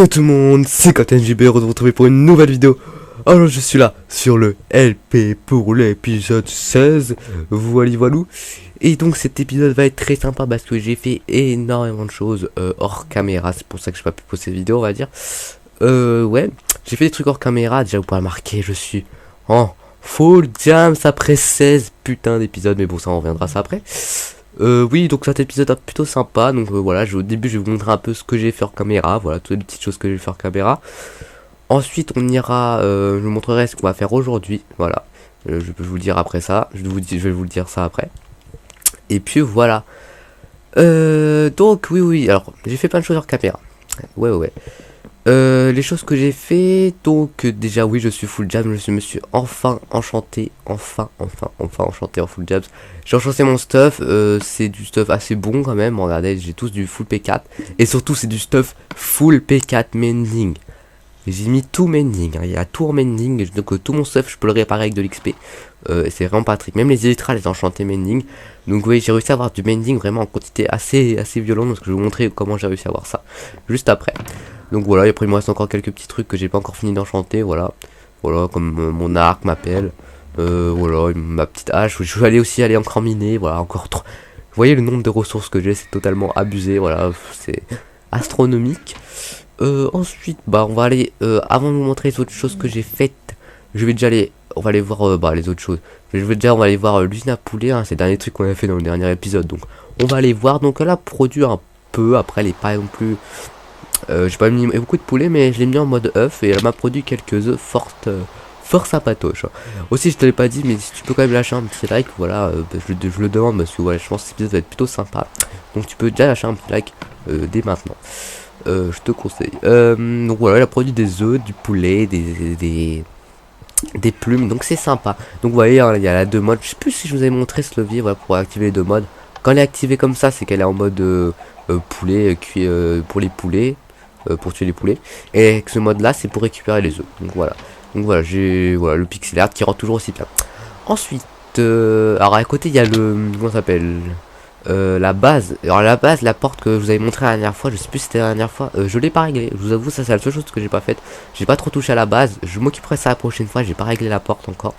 Yo tout le monde, c'est Captain JB, de vous retrouver pour une nouvelle vidéo. Alors je suis là sur le LP pour l'épisode 16, voilà. Et donc cet épisode va être très sympa parce que j'ai fait énormément de choses hors caméra, c'est pour ça que je n'ai pas pu poster cette vidéo, on va dire. Ouais, j'ai fait des trucs hors caméra, déjà vous pouvez remarquer, je suis en full jams après 16 putains d'épisodes, mais bon ça on reviendra ça après. Oui, donc cet épisode est plutôt sympa, donc voilà, au début je vais vous montrer un peu ce que j'ai fait hors caméra, voilà, toutes les petites choses que j'ai fait hors caméra. Ensuite on ira, je vous montrerai ce qu'on va faire aujourd'hui, voilà, je peux vous le dire après ça, je vais vous le dire ça après. Et puis voilà, donc oui, alors j'ai fait plein de choses hors caméra, ouais. Les choses que j'ai fait, donc déjà oui je suis full jam, je me suis enfin enchanté, enfin enchanté en full jams. J'ai enchanté mon stuff, c'est du stuff assez bon quand même, regardez j'ai tous du full P4, et surtout c'est du stuff full P4 mending. J'ai mis tout mending, hein, il y a tout en mending, donc tout mon stuff je peux le réparer avec de l'XP, et c'est vraiment pas trick, même les élytras les enchantés mending. Donc oui j'ai réussi à avoir du mending vraiment en quantité assez violente, parce que je vais vous montrer comment j'ai réussi à avoir ça juste après. Donc voilà, et après il me reste encore quelques petits trucs que j'ai pas encore fini d'enchanter, voilà, comme mon arc, ma pelle, voilà, ma petite hache, je vais aller encore miner, voilà, encore trop. Vous voyez le nombre de ressources que j'ai, c'est totalement abusé, voilà, c'est astronomique. Ensuite, bah on va aller, avant de vous montrer les autres choses que j'ai faites, je vais déjà aller, on va aller voir les autres choses. On va aller voir l'usine à poulet, hein, c'est le dernier truc qu'on a fait dans le dernier épisode, donc on va aller voir, donc elle a produit un peu, après elle est pas non plus... j'ai pas mis beaucoup de poulet, mais je l'ai mis en mode œuf et elle m'a produit quelques œufs fort sympatoches. Aussi je te l'ai pas dit, mais si tu peux quand même lâcher un petit like, voilà, je le demande parce que voilà, je pense que cet épisode va être plutôt sympa. Donc tu peux déjà lâcher un petit like dès maintenant. Je te conseille. Donc voilà, elle a produit des œufs, du poulet, des plumes, donc c'est sympa. Donc vous voyez, hein, il y a la 2 modes. Je sais plus si je vous avais montré ce levier, voilà, pour activer les 2 modes. Quand elle est activée comme ça, c'est qu'elle est en mode poulet, cuit pour les poulets. Pour tuer les poulets, et avec ce mode là c'est pour récupérer les œufs. Donc voilà, j'ai le pixel art qui rend toujours aussi bien. Ensuite alors à côté il y a le, comment ça s'appelle, la base. Alors la base, la porte que je vous avais montré la dernière fois, je sais plus si c'était la dernière fois, je l'ai pas réglé, je vous avoue, ça c'est la seule chose que j'ai pas faite. J'ai pas trop touché à la base, je m'occuperai ça la prochaine fois. J'ai pas réglé la porte encore,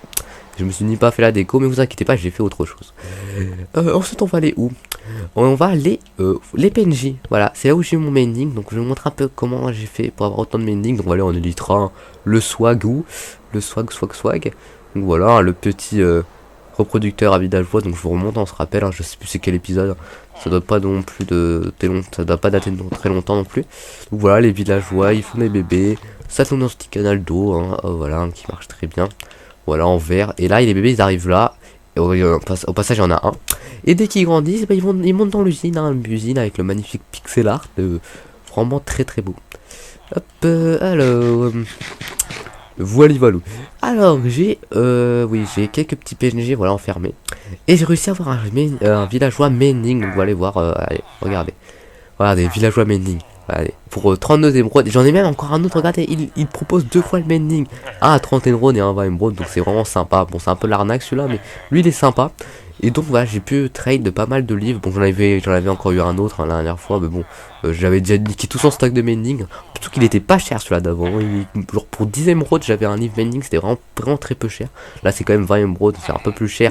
je me suis ni pas fait la déco, mais vous inquiétez pas, j'ai fait autre chose. Ensuite on va aller où? On va aller les PNJ, voilà, c'est là où j'ai eu mon mending. Donc je vais vous montrer un peu comment j'ai fait pour avoir autant de mending. Donc on va aller en élytra, le swag ou le swag. Donc voilà, le petit reproducteur à villageois. Donc je vous remonte, on se rappelle, hein, je sais plus c'est quel épisode, ça doit pas non plus ça doit pas dater de très longtemps non plus. Donc voilà, les villageois ils font des bébés, ça tourne dans ce petit canal d'eau, hein, voilà, hein, qui marche très bien, voilà, en vert. Et là les bébés ils arrivent là. Et au passage il y en a un. Et dès qu'ils grandissent, bah, ils montent dans l'usine, hein, l'usine avec le magnifique pixel art, vraiment très beau. Hop, alors voilà. Alors j'ai j'ai quelques petits PNG, voilà, enfermés. Et j'ai réussi à avoir un villageois mending. Donc vous allez voir, allez, regardez, villageois mending. Allez, pour 32 émeraudes, j'en ai même encore un autre, regardez, il propose 2 fois le mending. Un à 30 émeraudes et un à 20 émeraudes, donc c'est vraiment sympa. Bon, c'est un peu l'arnaque celui-là, mais lui il est sympa. Et donc voilà, j'ai pu trade de pas mal de livres. Bon, j'en avais encore eu un autre, hein, la dernière fois, mais bon, j'avais déjà niqué tout son stock de mending. Surtout qu'il était pas cher celui-là d'avant. Genre pour 10 émeraudes, j'avais un livre mending, c'était vraiment très peu cher. Là c'est quand même 20 émeraudes, c'est un peu plus cher,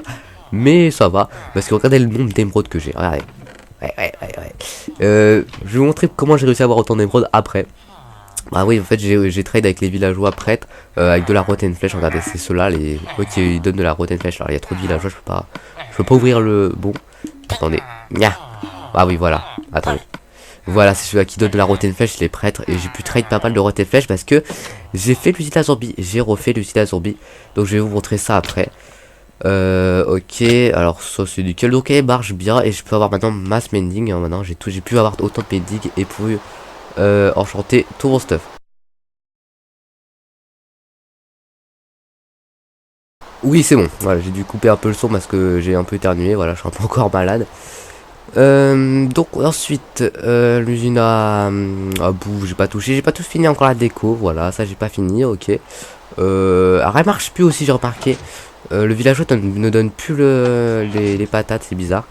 mais ça va, parce que regardez le nombre d'émeraudes que j'ai, regardez. Ouais. Je vais vous montrer comment j'ai réussi à avoir autant d'émeraudes après. Bah oui, en fait j'ai trade avec les villageois prêtres, avec de la rotten flèche. Regardez, c'est ceux-là, qui donnent de la rotten flèche. Alors il y a trop de villageois, je peux pas ouvrir le bon. Attendez, ah oui, voilà, attendez. Voilà, c'est celui-là qui donne de la rotten flèche, les prêtres. Et j'ai pu trade pas mal de rotten flèche parce que j'ai fait l'usine à zombie, j'ai refait l'usine à zombie. Donc je vais vous montrer ça après. Ok, alors ça c'est nickel, donc elle marche bien et je peux avoir maintenant mass mending, hein, maintenant j'ai pu avoir autant de mending et pu enchanter tout mon stuff. Oui c'est bon, voilà, j'ai dû couper un peu le son parce que j'ai un peu éternué, voilà, je suis un peu encore malade. Donc ensuite l'usine à bout, j'ai pas touché, j'ai pas tout fini encore la déco, voilà, ça j'ai pas fini, ok. Alors elle marche plus aussi, j'ai remarqué. Le villageois ne donne plus les patates, c'est bizarre.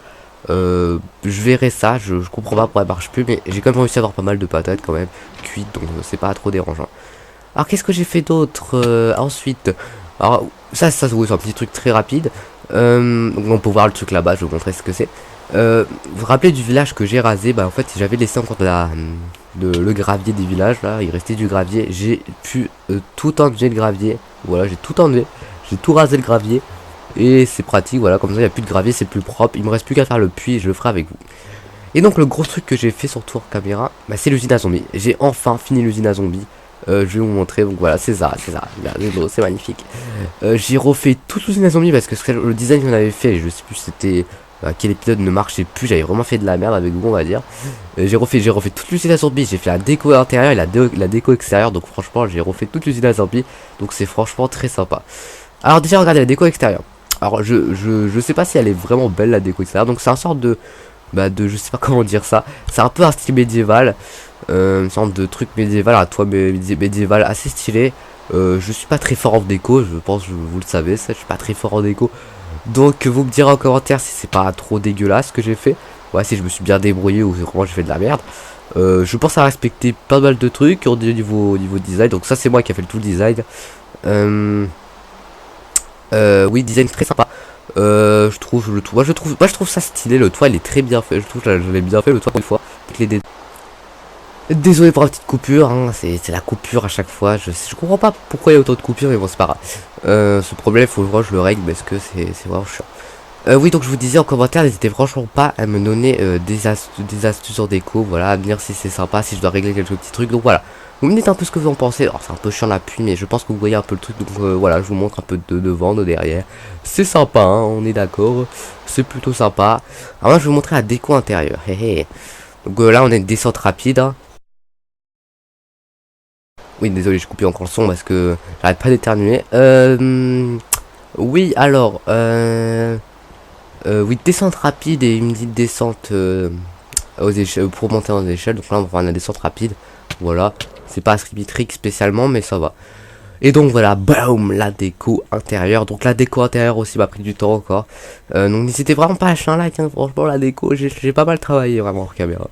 Je verrai ça, je comprends pas pourquoi elle marche plus, mais j'ai quand même réussi à avoir pas mal de patates quand même, cuites, donc c'est pas trop dérangeant. Alors qu'est-ce que j'ai fait d'autre ensuite? Alors ça oui, c'est un petit truc très rapide. Donc on peut voir le truc là-bas, je vais vous montrer ce que c'est. Vous vous rappelez du village que j'ai rasé? Bah en fait j'avais laissé encore le gravier des villages là, il restait du gravier. J'ai pu tout enlever le gravier. Voilà, j'ai tout enlevé, j'ai tout rasé le gravier. Et c'est pratique, voilà, comme ça il n'y a plus de gravier, c'est plus propre. Il me reste plus qu'à faire le puits et je le ferai avec vous. Et donc le gros truc que j'ai fait sur tour caméra, bah, c'est l'usine à zombies. J'ai enfin fini l'usine à zombies. Je vais vous montrer, donc voilà, c'est ça, regardez, c'est magnifique. J'ai refait toute l'usine à zombies parce que le design qu'on avait fait, je sais plus si c'était quel épisode ne marchait plus, j'avais vraiment fait de la merde avec vous, on va dire. J'ai refait toute l'usine à zombies, j'ai fait la déco intérieure et la déco extérieure, donc franchement j'ai refait toute l'usine à zombies, donc c'est franchement très sympa. Alors déjà regardez la déco extérieure. Alors je sais pas si elle est vraiment belle la déco extérieure, donc c'est un sorte de je sais pas comment dire ça, c'est un peu un style médiéval, une sorte de truc médiéval à toit médiéval assez stylé. Je suis pas très fort en déco, je pense que vous le savez, ça, je suis pas très fort en déco, donc vous me direz en commentaire si c'est pas trop dégueulasse ce que j'ai fait, ouais, si je me suis bien débrouillé ou vraiment j'ai fait de la merde. Je pense à respecter pas mal de trucs au niveau design, donc ça c'est moi qui a fait tout le design. Oui, design très sympa. Je trouve je trouve ça stylé. Le toit il est très bien fait. Je trouve que je l'ai bien fait le toit une fois. Désolé pour la petite coupure, hein, c'est la coupure à chaque fois. Je comprends pas pourquoi il y a autant de coupures, mais bon c'est pas grave. Ce problème faut que je le règle parce que c'est vraiment chiant. Oui, donc je vous disais en commentaire, n'hésitez franchement pas à me donner des astuces en déco, voilà, à me dire si c'est sympa, si je dois régler quelques petits trucs, donc voilà. Vous me dites un peu ce que vous en pensez, alors c'est un peu chiant la pluie, mais je pense que vous voyez un peu le truc, donc voilà, je vous montre un peu de devant, de derrière. C'est sympa, hein, on est d'accord, c'est plutôt sympa. Alors moi je vais vous montrer la déco intérieure, donc là on a une descente rapide, hein. Oui, désolé, je coupé encore le son parce que j'arrête pas d'éternuer. Oui, alors, oui, descente rapide et une petite descente aux échelles, pour monter en échelle. Donc là, on va faire la descente rapide. Voilà, c'est pas trick spécialement, mais ça va. Et donc voilà, boum, la déco intérieure. Donc la déco intérieure aussi m'a pris du temps encore. Donc n'hésitez vraiment pas à lâcher un like, hein. Franchement, la déco, j'ai pas mal travaillé vraiment en caméra.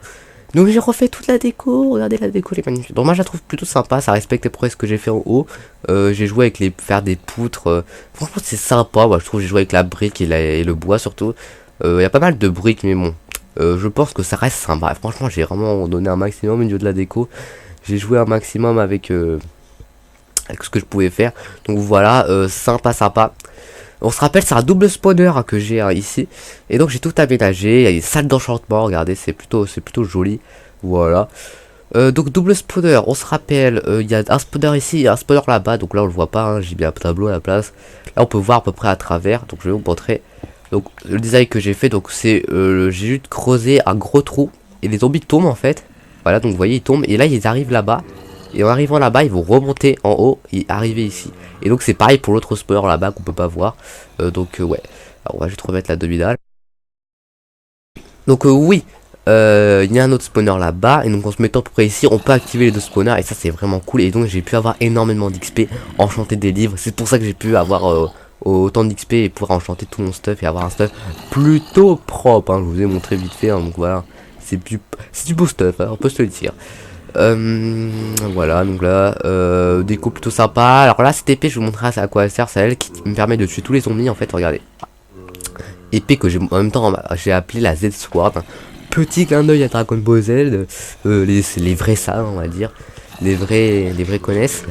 Donc j'ai refait toute la déco, regardez la déco, elle est magnifique. Donc moi je la trouve plutôt sympa, ça respecte les prouesses que j'ai fait en haut. J'ai joué avec faire des poutres, franchement c'est sympa, moi je trouve, j'ai joué avec la brique et le bois surtout. Il y a pas mal de briques mais bon, je pense que ça reste sympa. Franchement j'ai vraiment donné un maximum au niveau de la déco. J'ai joué un maximum avec ce que je pouvais faire. Donc voilà, sympa. On se rappelle, c'est un double spawner que j'ai ici. Et donc j'ai tout aménagé. Il y a des salles d'enchantement. Regardez, c'est plutôt joli. Voilà. Donc double spawner. On se rappelle, il y a un spawner ici et un spawner là-bas. Donc là on le voit pas. Hein, j'ai mis un tableau à la place. Là on peut voir à peu près à travers. Donc je vais vous montrer. Donc le design que j'ai fait. Donc c'est j'ai juste creusé un gros trou et les zombies tombent en fait. Voilà. Donc vous voyez ils tombent et là ils arrivent là-bas. Et en arrivant là-bas, ils vont remonter en haut et arriver ici. Et donc c'est pareil pour l'autre spawner là-bas qu'on peut pas voir. Ouais. Alors on va juste remettre la demi-dalle. Donc oui, il y a un autre spawner là-bas. Et donc en se mettant à peu près ici, on peut activer les deux spawners. Et ça c'est vraiment cool. Et donc j'ai pu avoir énormément d'XP, enchanter des livres. C'est pour ça que j'ai pu avoir autant d'XP et pouvoir enchanter tout mon stuff et avoir un stuff plutôt propre. Hein. Je vous ai montré vite fait. Hein, donc voilà, c'est du beau stuff, hein, on peut se le dire. Voilà, donc là déco plutôt sympa. Alors là cette épée je vous montrerai à quoi elle sert. C'est elle qui me permet de tuer tous les zombies en fait. Regardez, épée que j'ai en même temps j'ai appelé la Z Sword, hein. Petit clin d'œil à Dragon Ball Z. Les vrais ça on va dire, les vrais connaissent.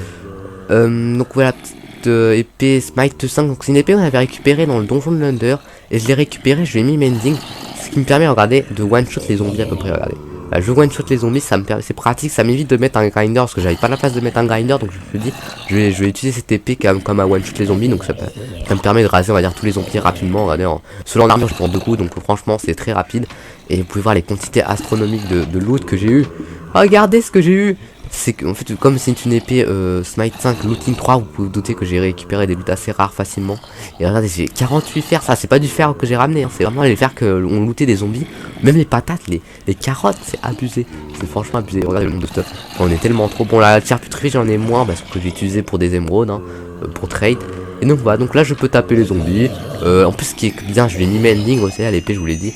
Donc voilà, petite épée Smite 5. Donc c'est une épée qu'on avait récupérée dans le donjon de l'Under. Et je l'ai récupérée, je l'ai mis mending, ce qui me permet, regardez, de one shot les zombies à peu près. Regardez, je one shot les zombies, ça me permet, c'est pratique, ça m'évite de mettre un grinder parce que j'avais pas la place de mettre un grinder, donc je me suis dit je vais utiliser cette épée comme un one shot les zombies, donc ça me permet de raser on va dire tous les zombies rapidement. Regardez, selon l'armure je prends 2 coups, donc franchement c'est très rapide et vous pouvez voir les quantités astronomiques de loot que j'ai eu. Regardez ce que j'ai eu. C'est qu'en fait comme c'est une épée Smite 5 looting 3, vous pouvez vous douter que j'ai récupéré des loots assez rares facilement. Et regardez, j'ai 48 fers, ça c'est pas du fer que j'ai ramené, hein, c'est vraiment les fers que on looté des zombies. Même les patates, les carottes, c'est abusé, c'est franchement abusé. Regardez le nombre de stuff, on est tellement trop bon. La pierre putrefie j'en ai moins parce que j'ai utilisé pour des émeraudes, hein, pour trade. Et donc voilà, donc là je peux taper les zombies. En plus ce qui est bien, je l'ai mis mending aussi à l'épée, je vous l'ai dit.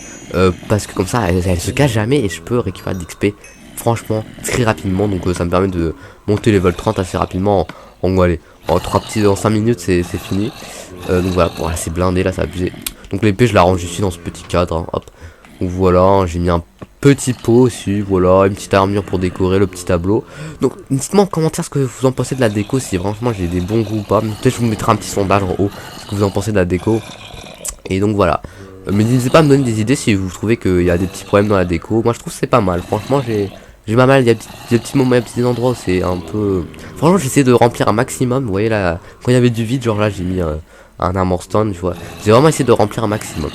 Parce que comme ça elle se cache jamais et je peux récupérer de l'XP franchement très rapidement. Donc ça me permet de monter level 30 assez rapidement en 5 minutes c'est fini. Donc voilà, voilà c'est blindé là, c'est abusé. Donc l'épée je la range ici dans ce petit cadre, hein, hop. Donc voilà, j'ai mis un petit pot aussi, voilà, une petite armure pour décorer le petit tableau. Donc dites-moi en commentaire ce que vous en pensez de la déco, si franchement j'ai des bons goûts ou pas. Peut-être je vous mettrai un petit sondage en haut, ce que vous en pensez de la déco. Et donc voilà. Mais n'hésitez pas à me donner des idées si vous trouvez qu'il y a des petits problèmes dans la déco. Moi je trouve que c'est pas mal, franchement j'ai pas mal, il y a des petits moments, il y a des petits endroits où c'est un peu... Franchement j'essaie de remplir un maximum, vous voyez là, quand il y avait du vide, genre là j'ai mis un armor stone, tu vois. J'ai vraiment essayé de remplir un maximum.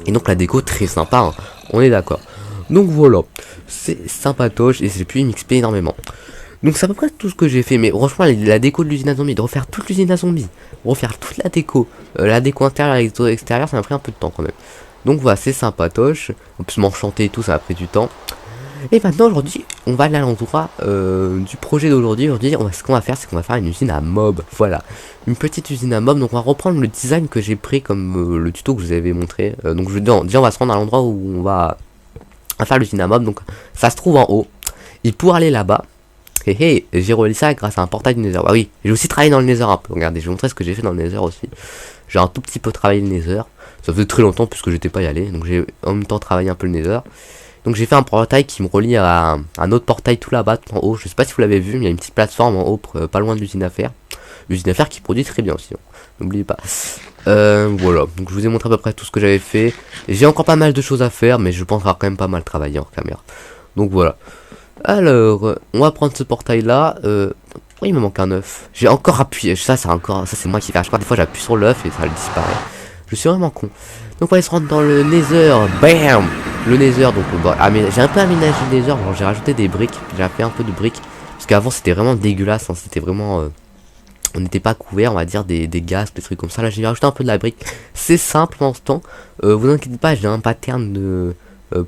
Et donc la déco très sympa, hein, on est d'accord. Donc voilà, c'est sympatoche et j'ai pu m'XP énormément. Donc c'est à peu près tout ce que j'ai fait, mais franchement la déco de l'usine à zombies, de refaire toute l'usine à zombies, refaire toute la déco intérieure et extérieure, ça m'a pris un peu de temps quand même. Donc voilà, c'est sympatoche, en plus m'enchanter et tout, ça a pris du temps. Et maintenant aujourd'hui, on va aller à l'endroit du projet d'aujourd'hui. Aujourd'hui, ce qu'on va faire, c'est qu'on va faire une usine à mob. Voilà, une petite usine à mob. Donc on va reprendre le design que j'ai pris comme le tuto que je vous avais montré. Donc déjà on va se rendre à l'endroit où on va faire l'usine à mob. Donc ça se trouve en haut. Et pour aller là-bas, j'ai relié ça grâce à un portail du Nether. Bah oui, j'ai aussi travaillé dans le Nether un peu. Regardez, je vais vous montrer ce que j'ai fait dans le Nether aussi. J'ai un tout petit peu travaillé le Nether. Ça faisait très longtemps puisque j'étais pas y allé. Donc j'ai en même temps travaillé un peu le Nether. Donc j'ai fait un portail qui me relie à un autre portail tout là-bas, tout en haut. Je sais pas si vous l'avez vu, mais il y a une petite plateforme en haut, pas loin de l'usine à faire. L'usine à faire qui produit très bien aussi, hein. N'oubliez pas. Voilà, donc je vous ai montré à peu près tout ce que j'avais fait. J'ai encore pas mal de choses à faire, mais je pense avoir quand même pas mal travaillé en caméra. Donc voilà. Alors, on va prendre ce portail là. Oui, il me manque un œuf. J'ai encore appuyé. Ça c'est moi qui fais. Je crois des fois j'appuie sur l'œuf et ça disparaît. Je suis vraiment con. Donc on va se rendre dans le Nether. Bam. Le Nether, donc j'ai un peu aménagé le Nether. Bon, j'ai rajouté des briques. J'ai fait un peu de briques. Parce qu'avant c'était vraiment dégueulasse. Hein, c'était vraiment... on n'était pas couvert, on va dire, des gaz, des trucs comme ça. Là j'ai rajouté un peu de la brique. C'est simple en ce temps. Vous inquiétez pas, j'ai un pattern de...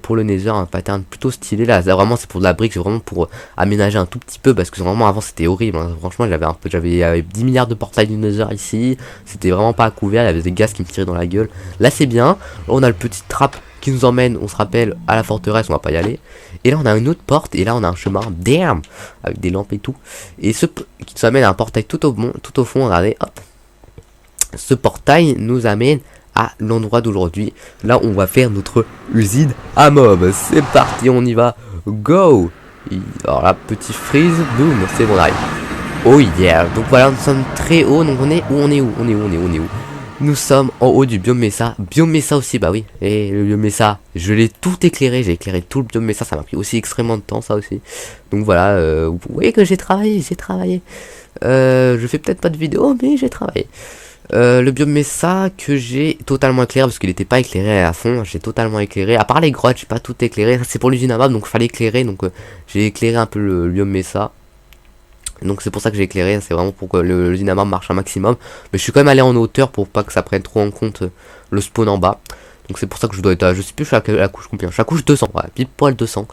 pour le Nether, un pattern plutôt stylé là, vraiment c'est pour de la brique, c'est vraiment pour aménager un tout petit peu parce que vraiment avant c'était horrible, hein. Franchement j'avais 10 milliards de portails du Nether ici, c'était vraiment pas à couvert, il y avait des gaz qui me tiraient dans la gueule. Là c'est bien, là, on a le petit trap qui nous emmène, on se rappelle, à la forteresse, on va pas y aller. Et là on a une autre porte et là on a un chemin, damn, avec des lampes et tout. Et ce qui nous amène à un portail tout au fond, regardez, hop. Ce portail nous amène à l'endroit d'aujourd'hui. Là on va faire notre usine à mob. C'est parti, on y va. Go. Alors là, petit freeze, boum, c'est bon, on arrive. Oh yeah. Donc voilà, nous sommes très haut. Donc on est où? Nous sommes en haut du biome Mesa. Biome Mesa aussi, bah oui. Et le biome Mesa, je l'ai tout éclairé. J'ai éclairé tout le biome Mesa. Ça m'a pris aussi extrêmement de temps, ça aussi. Donc voilà, vous voyez que j'ai travaillé. Je fais peut-être pas de vidéo, mais j'ai travaillé. Le biome Mesa que j'ai totalement éclairé parce qu'il n'était pas éclairé à fond. J'ai totalement éclairé, à part les grottes, j'ai pas tout éclairé. C'est pour l'usine à mob, donc il fallait éclairer. Donc j'ai éclairé un peu le biome Mesa. Donc c'est pour ça que j'ai éclairé. C'est vraiment pour que l'usine à mob marche un maximum. Mais je suis quand même allé en hauteur pour pas que ça prenne trop en compte le spawn en bas. Donc c'est pour ça que je dois être à, je sais plus, je suis à la couche combien. Je suis à la couche 200, ouais, pile poil 200.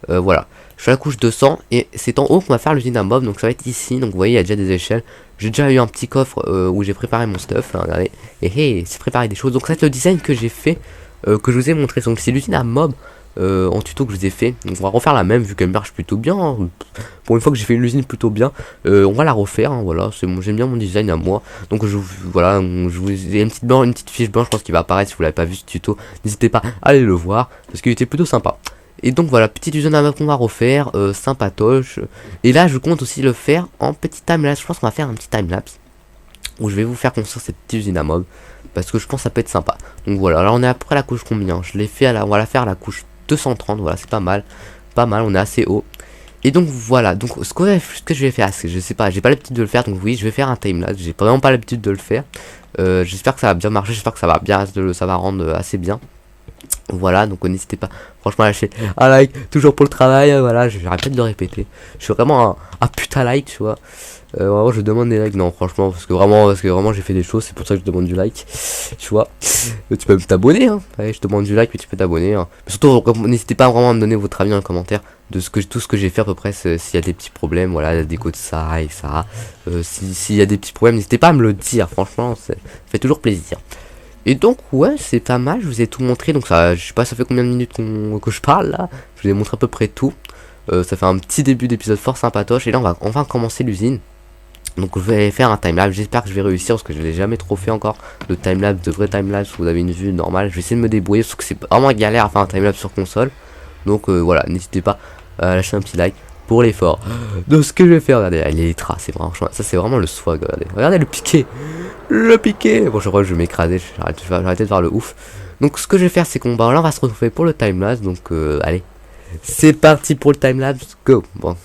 Voilà, je suis à la couche 200 et c'est en haut qu'on va faire l'usine à mob. Donc ça va être ici. Donc vous voyez, il y a déjà des échelles. J'ai déjà eu un petit coffre où j'ai préparé mon stuff. Là, regardez. Et c'est préparé des choses. Donc ça va être le design que j'ai fait, que je vous ai montré. Donc c'est l'usine à mob en tuto que je vous ai fait. Donc on va refaire la même vu qu'elle marche plutôt bien. Hein. Pour une fois que j'ai fait une usine plutôt bien, on va la refaire. Hein, voilà, j'aime bien mon design à moi. Donc voilà, je vous ai une petite fiche blanche, je pense qu'il va apparaître si vous l'avez pas vu ce tuto. N'hésitez pas à aller le voir parce qu'il était plutôt sympa. Et donc voilà, petite usine à mob qu'on va refaire, sympatoche. Et là je compte aussi le faire en petit timelapse. Je pense qu'on va faire un petit timelapse où je vais vous faire construire cette petite usine à mob parce que je pense que ça peut être sympa. Donc voilà, là on est à peu près à la couche combien? Je l'ai fait on va la faire à la couche 230, voilà, c'est pas mal, on est assez haut. Et donc voilà, donc ce que je vais faire, je sais pas, j'ai pas l'habitude de le faire, donc oui, je vais faire un timelapse, j'ai vraiment pas l'habitude de le faire. J'espère que ça va bien marcher, j'espère que ça va rendre assez bien. Voilà, donc n'hésitez pas franchement à lâcher un like, toujours pour le travail, voilà, j'arrête pas de le répéter. Je suis vraiment un putain like, tu vois. Vraiment, je demande des likes, non, franchement, parce que vraiment j'ai fait des choses, c'est pour ça que je demande du like, tu vois. Tu peux même t'abonner, hein. Ouais, je demande du like, mais tu peux t'abonner, hein. Mais surtout, n'hésitez pas vraiment à me donner votre avis dans les commentaires de tout ce que j'ai fait à peu près, s'il y a des petits problèmes, voilà, la déco de ça et ça. S'il y a des petits problèmes, n'hésitez pas à me le dire, franchement, ça fait toujours plaisir. Et donc ouais, c'est pas mal, je vous ai tout montré, donc ça, je sais pas ça fait combien de minutes que je parle là, je vous ai montré à peu près tout. Ça fait un petit début d'épisode fort sympatoche, et là on va commencer l'usine. Donc je vais faire un timelapse, j'espère que je vais réussir, parce que je l'ai jamais trop fait encore, le timelapse, de vrai timelapse, où vous avez une vue normale. Je vais essayer de me débrouiller, parce que c'est vraiment galère à faire un timelapse sur console. Donc voilà, n'hésitez pas à lâcher un petit like pour l'effort de ce que je vais faire. Regardez, les traces, c'est vraiment, ça c'est vraiment le swag, regardez le piqué. Le piqué. Bon, je crois que je vais m'écraser, je vais arrêter de faire le ouf. Donc ce que je vais faire, c'est qu'on là on va se retrouver pour le timelapse. Donc allez, c'est parti pour le timelapse, go. Bon.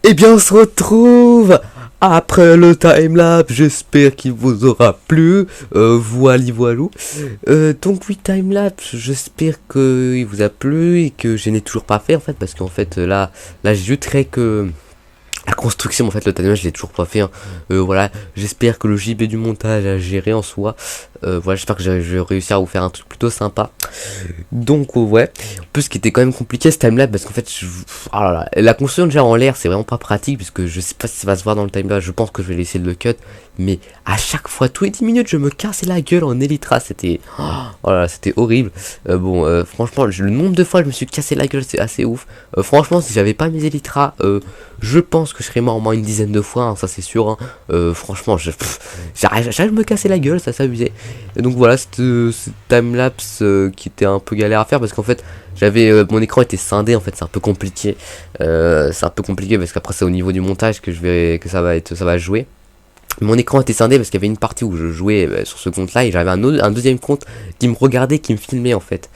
Et bien on se retrouve après le timelapse, j'espère qu'il vous aura plu, voilou. Donc oui, timelapse, j'espère qu'il vous a plu et que je n'ai toujours pas fait en fait, parce qu'en fait là j'ajouterai que la construction, en fait le timelapse je l'ai toujours pas fait, hein. Voilà, j'espère que le JB du montage a géré en soi, voilà, j'espère que je vais réussir à vous faire un truc plutôt sympa. Donc ouais, peu ce qui était quand même compliqué ce timelapse, parce qu'en fait oh là là, la construction déjà en l'air c'est vraiment pas pratique, parce que je sais pas si ça va se voir dans le timelapse, je pense que je vais laisser le cut, mais à chaque fois, tous les 10 minutes je me cassais la gueule en Elytra, c'était oh là là, c'était horrible. Franchement le nombre de fois je me suis cassé la gueule c'est assez ouf. Franchement si j'avais pas mes Elytra, je pense que je serais mort au moins une dizaine de fois, hein, ça c'est sûr, hein. Franchement j'arrive à me casser la gueule, ça s'abusait. Et donc voilà, ce timelapse qui était un peu galère à faire, parce qu'en fait j'avais mon écran était scindé, en fait c'est un peu compliqué. C'est un peu compliqué parce qu'après c'est au niveau du montage que ça va jouer. Mon écran était scindé parce qu'il y avait une partie où je jouais sur ce compte là, et j'avais un deuxième compte qui me regardait, qui me filmait en fait.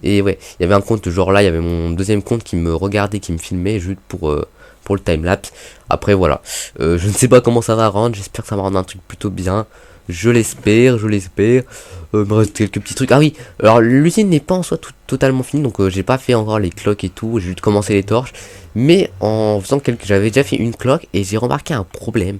Et ouais, il y avait un compte genre là, il y avait mon deuxième compte qui me regardait, qui me filmait juste pour le timelapse. Après voilà, je ne sais pas comment ça va rendre, j'espère que ça va rendre un truc plutôt bien. Je l'espère. Il me reste quelques petits trucs. Ah oui, alors l'usine n'est pas en soi totalement finie, donc j'ai pas fait encore les cloques et tout, j'ai juste commencé les torches. Mais en faisant j'avais déjà fait une cloque et j'ai remarqué un problème.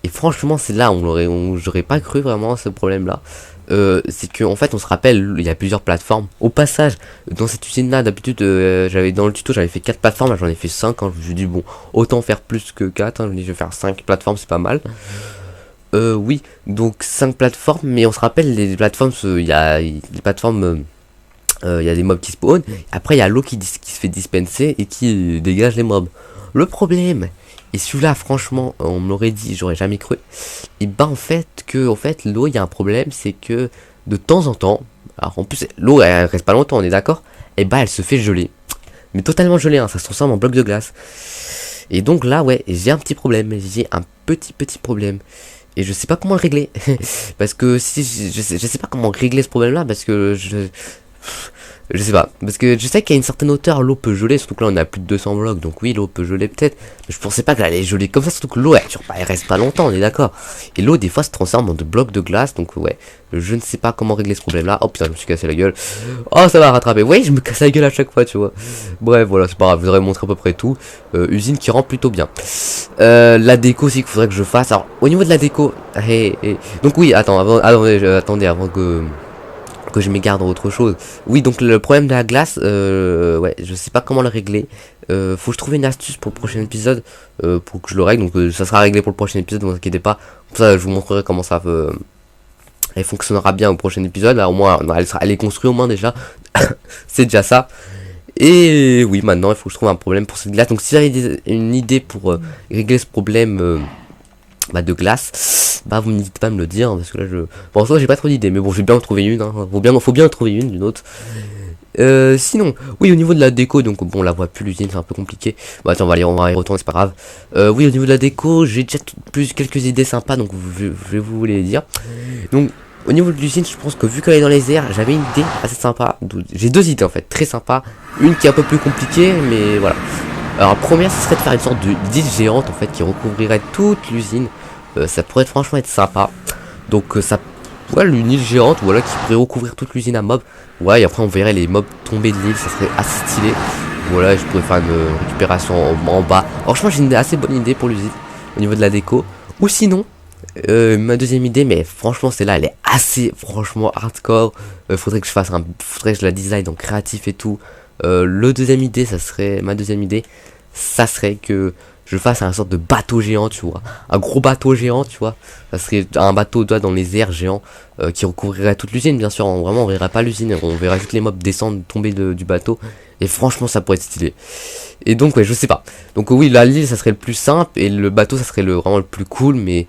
Et franchement, c'est là où j'aurais pas cru vraiment à ce problème-là. C'est que en fait, on se rappelle, il y a plusieurs plateformes. Au passage, dans cette usine-là, d'habitude, j'avais dans le tuto, j'avais fait 4 plateformes, là j'en ai fait 5. Hein, je me suis dit bon, autant faire plus que 4. Hein, je me dis, je vais faire 5 plateformes, c'est pas mal. Oui, donc 5 plateformes, mais on se rappelle, les plateformes, il y a des plateformes, il y a des mobs qui spawn, après il y a l'eau qui se fait dispenser et qui dégage les mobs. Le problème, et celui-là franchement, on me l'aurait dit, j'aurais jamais cru, et ben en fait, l'eau, il y a un problème, c'est que de temps en temps, alors en plus l'eau elle reste pas longtemps, on est d'accord, et ben elle se fait geler. Mais totalement gelée, hein, ça se transforme en bloc de glace. Et donc là, ouais, j'ai un petit problème, j'ai un petit problème. Et je sais pas comment le régler. Parce que si je sais pas comment régler ce problème là, parce que je sais pas, parce que je sais qu'à une certaine hauteur l'eau peut geler, surtout que là on a plus de 200 blocs, donc oui l'eau peut geler peut-être, mais je pensais pas qu'elle allait geler comme ça, surtout que l'eau elle reste pas longtemps, on est d'accord. Et l'eau des fois se transforme en de blocs de glace, donc ouais, je ne sais pas comment régler ce problème là. Oh putain, je me suis cassé la gueule. Oh ça va rattraper, ouais je me casse la gueule à chaque fois tu vois. Bref voilà, c'est pas grave, je vous aurais montré à peu près tout. Usine qui rend plutôt bien. La déco aussi qu'il faudrait que je fasse. Alors au niveau de la déco, donc oui attendez avant que je m'égare dans autre chose. Oui, donc le problème de la glace, ouais, je sais pas comment le régler. Faut que je trouve une astuce pour le prochain épisode, pour que je le règle. Donc ça sera réglé pour le prochain épisode, ne vous inquiétez pas. Pour ça, je vous montrerai comment ça elle fonctionnera bien au prochain épisode. Là, au moins, elle est construite au moins déjà. C'est déjà ça. Et oui, maintenant, il faut que je trouve un problème pour cette glace. Donc si vous avez une idée pour régler ce problème de glace, bah vous n'hésitez pas à me le dire, hein, parce que là pour l'instant j'ai pas trop d'idées, mais bon je vais bien en trouver une, hein. Faut bien en trouver une autre. Sinon, oui au niveau de la déco, donc bon on la voit plus l'usine, c'est un peu compliqué. Bah attends on va y retourner, c'est pas grave. Oui au niveau de la déco, j'ai déjà quelques idées sympas, donc je vais vous les dire. Donc au niveau de l'usine, je pense que vu qu'elle est dans les airs, j'avais une idée assez sympa. J'ai deux idées en fait, très sympa. Une qui est un peu plus compliquée, mais voilà. Alors la première, ce serait de faire une sorte d'île géante en fait qui recouvrirait toute l'usine. Ça pourrait franchement être sympa. Donc ça, ouais, une île géante, voilà, qui pourrait recouvrir toute l'usine à mobs. Ouais, et après on verrait les mobs tomber de l'île, ça serait assez stylé. Voilà, je pourrais faire une récupération en bas. Alors franchement, j'ai une assez bonne idée pour l'usine au niveau de la déco. Ou sinon, ma deuxième idée, mais franchement celle-là elle est assez franchement hardcore. Faudrait que je la design en créatif et tout. Ma deuxième idée, ça serait que je fasse un sorte de bateau géant, tu vois. Un gros bateau géant, tu vois. Ça serait un bateau dans les airs géant qui recouvrirait toute l'usine, bien sûr. Vraiment, on verrait pas l'usine, on verrait juste les mobs descendre, tomber du bateau. Et franchement, ça pourrait être stylé. Et donc, ouais, je sais pas. Donc, oui, l'île, ça serait le plus simple. Et le bateau, ça serait vraiment le plus cool. Mais,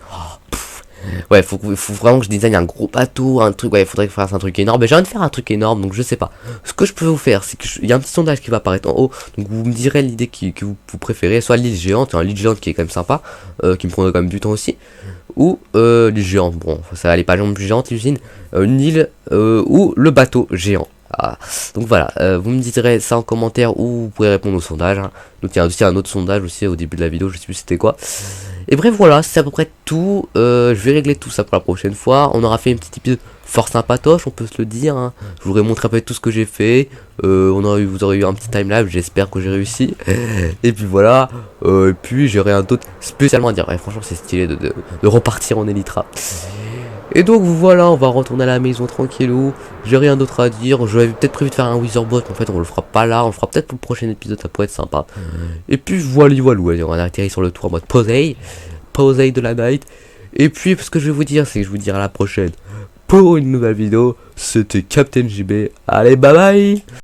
ouais, faut vraiment que je design un gros bateau, un truc, ouais, faudrait que je fasse un truc énorme. Mais j'ai envie de faire un truc énorme, donc je sais pas. Ce que je peux vous faire, c'est que il y a un petit sondage qui va apparaître en haut. Donc vous me direz l'idée que vous préférez, soit l'île géante, l'île géante qui est quand même sympa, qui me prendrait quand même du temps aussi, ou l'île géante. Bon, ça va aller pas plus géante l'usine, une île ou le bateau géant. Ah. Donc voilà, vous me direz ça en commentaire ou vous pouvez répondre au sondage. Hein. Donc il y a aussi un autre sondage aussi au début de la vidéo, je sais plus c'était quoi. Et bref voilà, c'est à peu près tout. Je vais régler tout ça pour la prochaine fois. On aura fait une petite épisode fort sympatoche, on peut se le dire. Hein. Je vous aurais montré un peu tout ce que j'ai fait. Vous aurez eu un petit timelapse, j'espère que j'ai réussi. Et puis voilà. Et puis j'aurai un d'autre spécialement à dire. Ouais, franchement c'est stylé de repartir en Elytra. Et donc voilà, on va retourner à la maison tranquillou. J'ai rien d'autre à dire. J'avais peut-être prévu de faire un Witherbot, mais en fait on le fera pas là, on le fera peut-être pour le prochain épisode, ça pourrait être sympa. Et puis voilà, on a atterri sur le tour en mode posey de la night. Et puis ce que je vais vous dire, c'est que je vous dirai à la prochaine pour une nouvelle vidéo. C'était Captain JB. Allez, bye bye.